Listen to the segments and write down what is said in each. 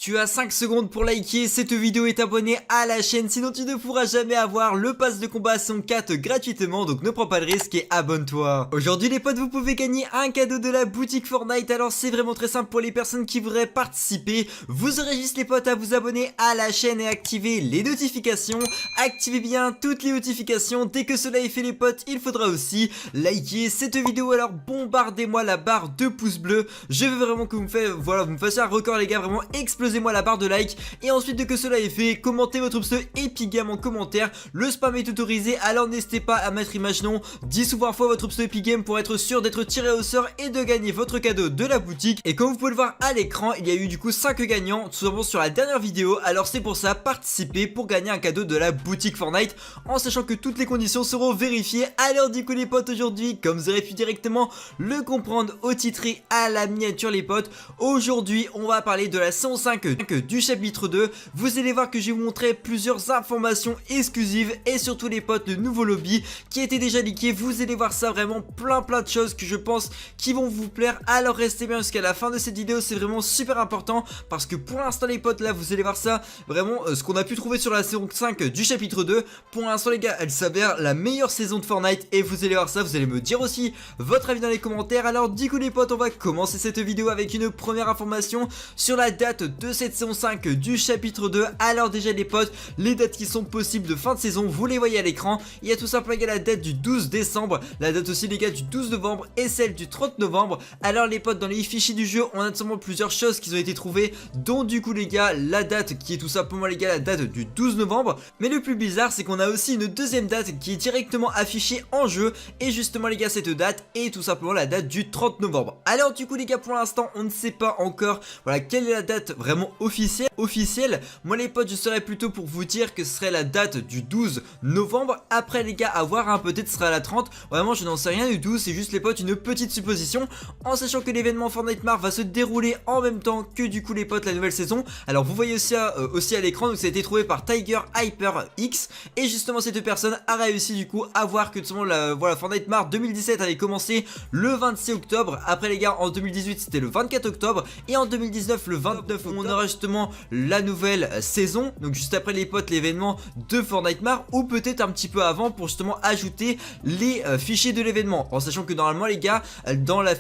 Tu as 5 secondes pour liker cette vidéo et t'abonner à la chaîne, sinon tu ne pourras jamais avoir le pass de combat Son 4 gratuitement, donc ne prends pas de risque et abonne-toi. Aujourd'hui les potes, vous pouvez gagner un cadeau de la boutique Fortnite, alors c'est vraiment très simple pour les personnes qui voudraient participer. Vous aurez juste les potes à vous abonner à la chaîne et activer les notifications. Activez bien toutes les notifications, dès que cela est fait les potes, il faudra aussi liker cette vidéo, alors bombardez-moi la barre de pouces bleus. Je veux vraiment que vous me fassiez un record les gars, vraiment explosez moi la barre de like. Et ensuite dès que cela est fait, commentez votre pseudo Epic Game en commentaire. Le spam est autorisé, alors n'hésitez pas à mettre imaginons 10 ou 20 fois votre pseudo Epic Game pour être sûr d'être tiré au sort et de gagner votre cadeau de la boutique. Et comme vous pouvez le voir à l'écran, il y a eu du coup 5 gagnants tout simplement sur la dernière vidéo. Alors c'est pour ça, participez pour gagner un cadeau de la boutique Fortnite, en sachant que toutes les conditions seront vérifiées. Alors du coup les potes, aujourd'hui, comme vous aurez pu directement le comprendre au titre et à la miniature les potes, aujourd'hui on va parler de la saison 5 du chapitre 2. Vous allez voir que je vais vous montrer plusieurs informations exclusives et surtout les potes, le nouveau lobby qui a été déjà leaké. Vous allez voir ça, vraiment plein de choses que je pense qui vont vous plaire. Alors restez bien jusqu'à la fin de cette vidéo, c'est vraiment super important parce que pour l'instant les potes, là vous allez voir ça, vraiment ce qu'on a pu trouver sur la saison 5 du chapitre 2. Pour l'instant les gars, elle s'avère la meilleure saison de Fortnite et vous allez voir ça, vous allez me dire aussi votre avis dans les commentaires. Alors du coup les potes, on va commencer cette vidéo avec une première information sur la date de cette saison 5 du chapitre 2. Alors déjà les potes, les dates qui sont possibles de fin de saison, vous les voyez à l'écran. Il y a tout simplement la date du 12 décembre, la date aussi les gars du 12 novembre et celle du 30 novembre. Alors les potes, dans les fichiers du jeu, on a tout simplement plusieurs choses qui ont été trouvées, dont du coup les gars, la date qui est tout simplement les gars la date du 12 novembre. Mais le plus bizarre, c'est qu'on a aussi une deuxième date qui est directement affichée en jeu. Et justement les gars, cette date est tout simplement la date du 30 novembre. Alors du coup les gars, pour l'instant on ne sait pas encore voilà quelle est la date vraiment officielle. Moi les potes, je serais plutôt pour vous dire que ce serait la date du 12 novembre. Après les gars, à voir, hein, peut-être ce sera la 30. Vraiment je n'en sais rien du tout, c'est juste les potes une petite supposition, en sachant que l'événement Fortnite Mars va se dérouler en même temps que du coup les potes la nouvelle saison. Alors vous voyez aussi à l'écran, donc ça a été trouvé par Tiger Hyper X. Et justement cette personne a réussi du coup à voir que tout simplement voilà, Fortnite Mars 2017 avait commencé le 26 octobre. Après les gars, en 2018 c'était le 24 octobre et en 2019 le 29 on aura justement la nouvelle saison, donc juste après les potes l'événement de Fortnite Mars, ou peut-être un petit peu avant pour justement ajouter les fichiers de l'événement, en sachant que normalement les gars, dans la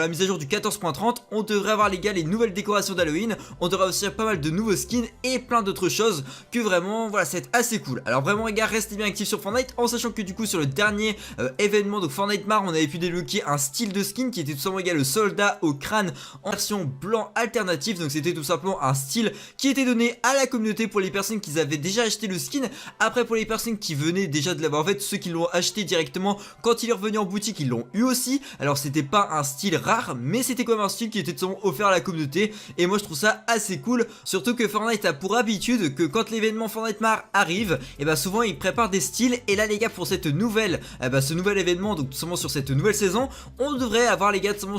mise à jour du 14.30 on devrait avoir les gars les nouvelles décorations d'Halloween, on devrait aussi pas mal de nouveaux skins et plein d'autres choses que vraiment voilà c'est assez cool. Alors vraiment les gars, restez bien actifs sur Fortnite, en sachant que du coup sur le dernier événement donc Fortnite Mars, on avait pu débloquer un style de skin qui était tout simplement les gars le soldat au crâne en version blanc alternative. Donc c'était tout simplement un style qui était donné à la communauté pour les personnes qui avaient déjà acheté le skin. Après pour les personnes qui venaient déjà de l'avoir, en fait ceux qui l'ont acheté directement quand il est revenu en boutique, ils l'ont eu aussi. Alors c'était pas un style rare, mais c'était quand même un style qui était tout simplement offert à la communauté, et moi je trouve ça assez cool. Surtout que Fortnite a pour habitude que quand l'événement Fortnite Mars arrive, et bah souvent ils préparent des styles. Et là les gars, pour cette nouvelle ce nouvel événement, donc tout simplement sur cette nouvelle saison, on devrait avoir les gars tout simplement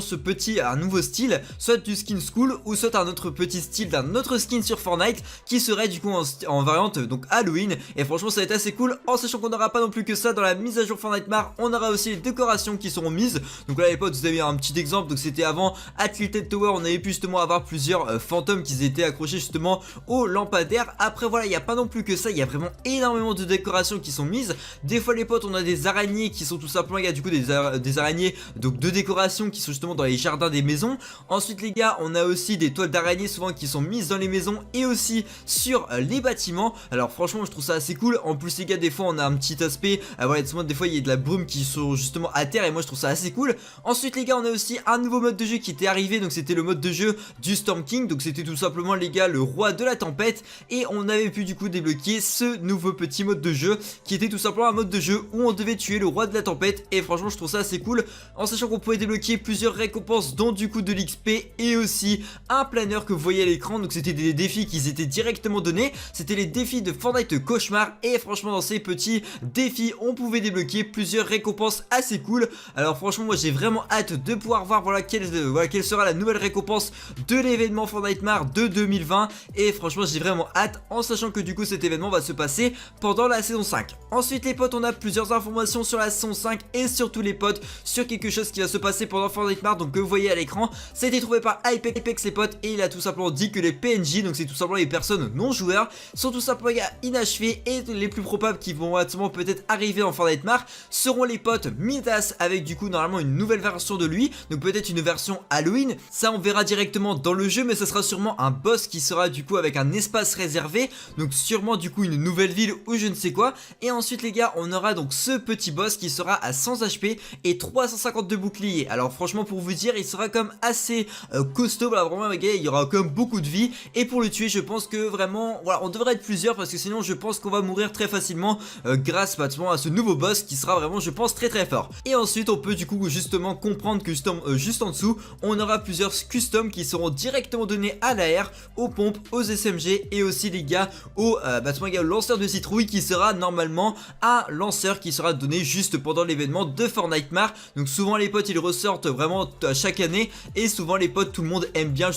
un nouveau style, soit du skin school ou soit un autre petit style d'un autre skin sur Fortnite qui serait du coup en variante donc Halloween. Et franchement ça va être assez cool, en sachant qu'on n'aura pas non plus que ça dans la mise à jour Fortnite Mars, on aura aussi les décorations qui seront mises. Donc là les potes, vous avez un petit exemple, donc c'était avant à Tilted Tower, on avait pu justement avoir plusieurs fantômes qui étaient accrochés justement aux lampadaires. Après voilà, il n'y a pas non plus que ça, il y a vraiment énormément de décorations qui sont mises. Des fois les potes, on a des araignées qui sont tout simplement il y a du coup des araignées donc de décoration qui sont justement dans les jardins des maisons. Ensuite les gars, on a aussi des toiles d'araignée souvent qui sont mises dans les maisons et aussi sur les bâtiments. Alors franchement je trouve ça assez cool. En plus les gars, des fois on a un petit aspect voilà, des fois il y a de la brume qui sont justement à terre, et moi je trouve ça assez cool. Ensuite les gars, on a aussi un nouveau mode de jeu qui était arrivé, donc c'était le mode de jeu du Storm King. Donc c'était tout simplement les gars le roi de la tempête, et on avait pu du coup débloquer ce nouveau petit mode de jeu qui était tout simplement un mode de jeu où on devait tuer le roi de la tempête. Et franchement je trouve ça assez cool, en sachant qu'on pouvait débloquer plusieurs récompenses, dont du coup de l'XP et aussi un planeur que vous voyez à l'écran. Donc c'était des défis qui étaient directement donnés, c'était les défis de Fortnite Cauchemar. Et franchement dans ces petits défis on pouvait débloquer plusieurs récompenses assez cool. Alors franchement moi j'ai vraiment hâte de pouvoir voir voilà quelle sera la nouvelle récompense de l'événement Fortnite Mars de 2020. Et franchement j'ai vraiment hâte, en sachant que du coup cet événement va se passer pendant la saison 5. Ensuite les potes, on a plusieurs informations sur la saison 5 et surtout les potes sur quelque chose qui va se passer pendant Fortnite Mars, donc que vous voyez à l'écran. Ça a été trouvé par Hypex les potes, et il a tout simplement dit ainsi que les PNJ, donc c'est tout simplement les personnes non joueurs, sont tout simplement inachevés, et les plus probables qui vont actuellement peut-être arriver en Fortnite Mar seront les potes Midas, avec du coup normalement une nouvelle version de lui, donc peut-être une version Halloween. Ça on verra directement dans le jeu, mais ça sera sûrement un boss qui sera du coup avec un espace réservé, donc sûrement du coup une nouvelle ville ou je ne sais quoi. Et ensuite les gars, on aura donc ce petit boss qui sera à 100 HP et 350 de bouclier. Alors franchement, pour vous dire, il sera comme assez costaud, voilà, vraiment les gars, il y aura comme beaucoup de vie, et pour le tuer je pense que vraiment, voilà, on devrait être plusieurs, parce que sinon je pense qu'on va mourir très facilement grâce à ce nouveau boss qui sera vraiment, je pense, très très fort. Et ensuite on peut du coup justement comprendre que juste en dessous on aura plusieurs customs qui seront directement donnés à l'AR, aux pompes, aux SMG, et aussi les gars au lanceur de citrouille, qui sera normalement un lanceur qui sera donné juste pendant l'événement de Fortnite Mar. Donc souvent les potes ils ressortent vraiment à chaque année, et souvent les potes, tout le monde aime bien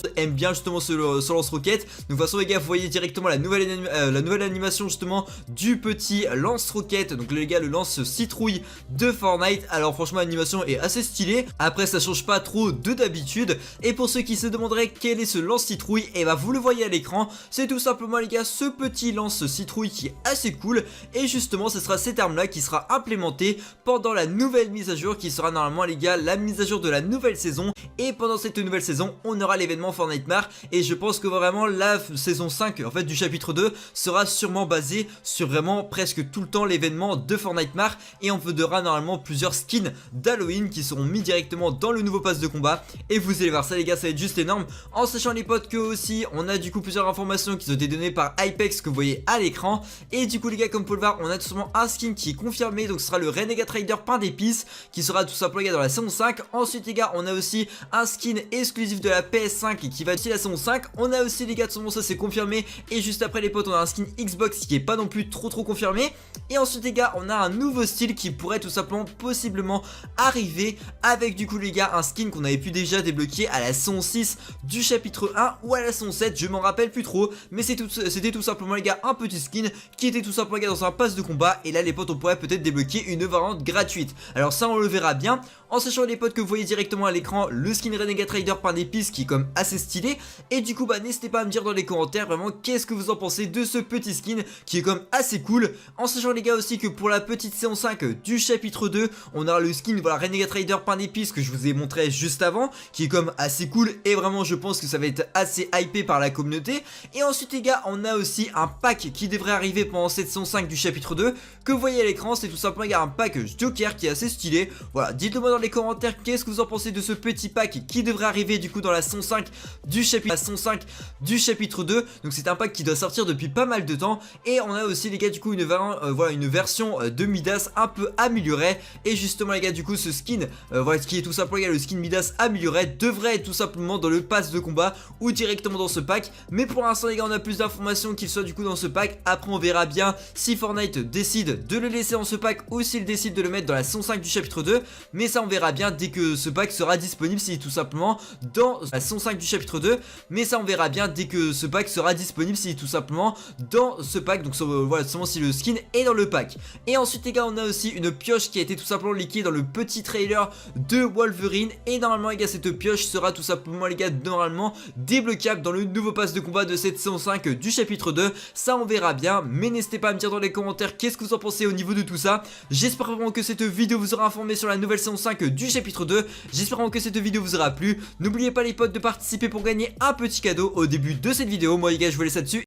justement ce lance-roquette. Donc de toute façon les gars, vous voyez directement la nouvelle animation justement du petit lance-roquette, donc les gars, le lance-citrouille de Fortnite. Alors franchement l'animation est assez stylée, après ça change pas trop de d'habitude. Et pour ceux qui se demanderaient quel est ce lance-citrouille, et bah vous le voyez à l'écran, c'est tout simplement les gars ce petit lance-citrouille qui est assez cool, et justement ce sera cette arme là qui sera implémentée pendant la nouvelle mise à jour, qui sera normalement les gars la mise à jour de la nouvelle saison. Et pendant cette nouvelle saison on aura l'événement Fortnite Mar, et je pense que vraiment la saison 5 en fait du chapitre 2 sera sûrement basée sur vraiment presque tout le temps l'événement de Fortnite Mar, et on verra normalement plusieurs skins d'Halloween qui seront mis directement dans le nouveau pass de combat. Et vous allez voir ça les gars, ça va être juste énorme, en sachant les potes que aussi on a du coup plusieurs informations qui ont été données par Hypex que vous voyez à l'écran. Et du coup les gars, comme vous pouvez le voir, on a tout simplement un skin qui est confirmé, donc ce sera le Renegade Rider pain d'épices, qui sera tout simplement les gars dans la saison 5. Ensuite les gars, on a aussi un skin exclusif de la PS5 qui va être la saison 5. On a aussi les gars, tout simplement ça c'est confirmé, et juste après les potes on a un skin Xbox qui est pas non plus trop confirmé. Et ensuite les gars, on a un nouveau style qui pourrait tout simplement possiblement arriver, avec du coup les gars un skin qu'on avait pu déjà débloquer à la saison 6 du chapitre 1 ou à la saison 7, je m'en rappelle plus trop, mais c'était tout simplement les gars un petit skin qui était tout simplement les gars dans un pass de combat. Et là les potes, on pourrait peut-être débloquer une variante gratuite. Alors ça on le verra bien, en sachant les potes que vous voyez directement à l'écran le skin Renegade Rider pain d'épices qui est comme assez stylé. Et du coup bah n'hésitez pas à me dire dans les commentaires vraiment qu'est-ce que vous en pensez de ce petit skin qui est comme assez cool. En sachant les gars aussi que pour la petite séance 5 du chapitre 2 on aura le skin, voilà, Renegade Rider pain d'épices que je vous ai montré juste avant, qui est comme assez cool, et vraiment je pense que ça va être assez hypé par la communauté. Et ensuite les gars, on a aussi un pack qui devrait arriver pendant cette saison 5 du chapitre 2 que vous voyez à l'écran. C'est tout simplement les gars un pack Joker qui est assez stylé. Voilà, dites-le moi dans les commentaires qu'est-ce que vous en pensez de ce petit pack qui devrait arriver du coup dans la saison 5 du chapitre 2. Donc c'est un pack qui doit sortir depuis pas mal de temps. Et on a aussi les gars du coup une version de Midas un peu améliorée. Et justement les gars, du coup ce skin voilà, ce qui est tout simplement les gars, le skin Midas amélioré devrait être tout simplement dans le pass de combat ou directement dans ce pack. Mais pour l'instant les gars, on a plus d'informations qu'il soit du coup dans ce pack. Après on verra bien si Fortnite décide de le laisser dans ce pack ou s'il décide de le mettre dans la saison 5 du chapitre 2. Mais ça on verra bien dès que ce pack sera disponible, si tout simplement dans la saison 5 du chapitre 2. Mais ça on verra bien dès que ce pack sera disponible, si tout simplement dans ce pack. Donc voilà, seulement si le skin est dans le pack. Et ensuite les gars, on a aussi une pioche qui a été tout simplement leakée dans le petit trailer de Wolverine. Et normalement les gars, cette pioche sera tout simplement les gars normalement débloquable dans le nouveau pass de combat de cette saison 5 du chapitre 2. Ça on verra bien, mais n'hésitez pas à me dire dans les commentaires qu'est-ce que vous en pensez au niveau de tout ça. J'espère vraiment que cette vidéo vous aura informé sur la nouvelle saison 5 du chapitre 2. J'espère vraiment que cette vidéo vous aura plu. N'oubliez pas les potes de participer pour gagner un petit cadeau au début de cette vidéo. Moi les gars, je vous laisse là-dessus